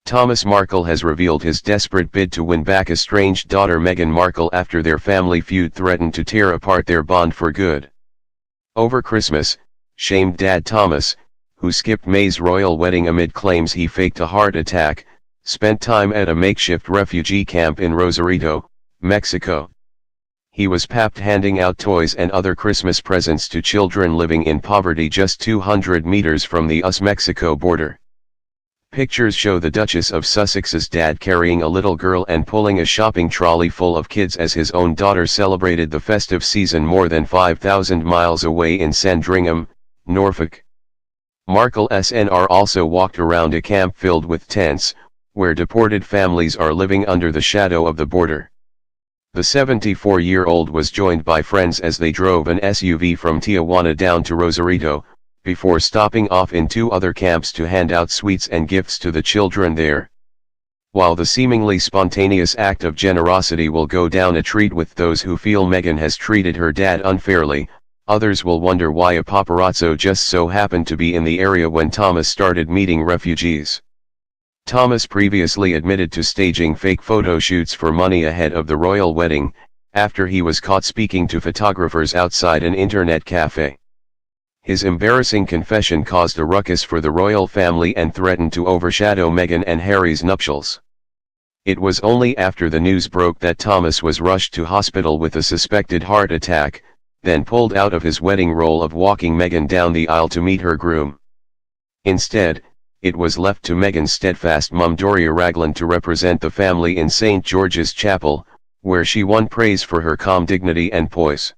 Thomas Markle has revealed his desperate bid to win back estranged daughter Meghan Markle after their family feud threatened to tear apart their bond for good. Over Christmas, shamed dad Thomas, who skipped May's royal wedding amid claims he faked a heart attack, spent time at a makeshift refugee camp in Rosarito, Mexico. He was papped handing out toys and other Christmas presents to children living in poverty just 200 meters from the US-Mexico border. Pictures show the Duchess of Sussex's dad carrying a little girl and pulling a shopping trolley full of kids as his own daughter celebrated the festive season more than 5,000 miles away in Sandringham, Norfolk. Markle SNR also walked around a camp filled with tents, where deported families are living under the shadow of the border. The 74-year-old was joined by friends as they drove an SUV from Tijuana down to Rosarito, before stopping off in 2 other camps to hand out sweets and gifts to the children there. While the seemingly spontaneous act of generosity will go down a treat with those who feel Meghan has treated her dad unfairly, others will wonder why a paparazzo just so happened to be in the area when Thomas started meeting refugees. Thomas previously admitted to staging fake photo shoots for money ahead of the royal wedding, after he was caught speaking to photographers outside an internet cafe. His embarrassing confession caused a ruckus for the royal family and threatened to overshadow Meghan and Harry's nuptials. It was only after the news broke that Thomas was rushed to hospital with a suspected heart attack, then pulled out of his wedding role of walking Meghan down the aisle to meet her groom. Instead, it was left to Meghan's steadfast mum Doria Ragland to represent the family in St. George's Chapel, where she won praise for her calm dignity and poise.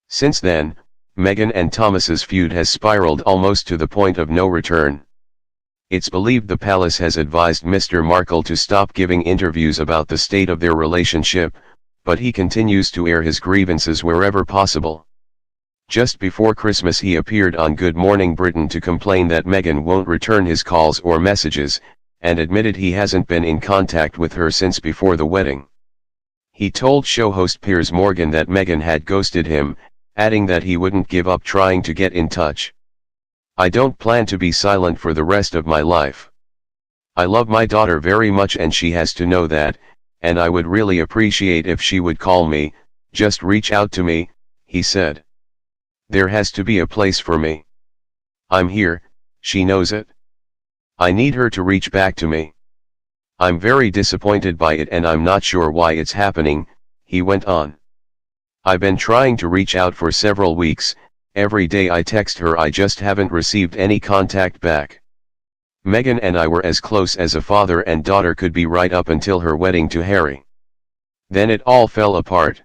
Since then, Meghan and Thomas's feud has spiraled almost to the point of no return. It's believed the palace has advised Mr. Markle to stop giving interviews about the state of their relationship, but he continues to air his grievances wherever possible. Just before Christmas he appeared on Good Morning Britain to complain that Meghan won't return his calls or messages, and admitted he hasn't been in contact with her since before the wedding. He told show host Piers Morgan that Meghan had ghosted him, adding that he wouldn't give up trying to get in touch. "I don't plan to be silent for the rest of my life. I love my daughter very much and she has to know that, and I would really appreciate if she would call me, just reach out to me," he said. "There has to be a place for me. I'm here, she knows it. I need her to reach back to me. I'm very disappointed by it and I'm not sure why it's happening," he went on. "I've been trying to reach out for several weeks, every day I text her, I just haven't received any contact back. Meghan and I were as close as a father and daughter could be right up until her wedding to Harry. Then it all fell apart.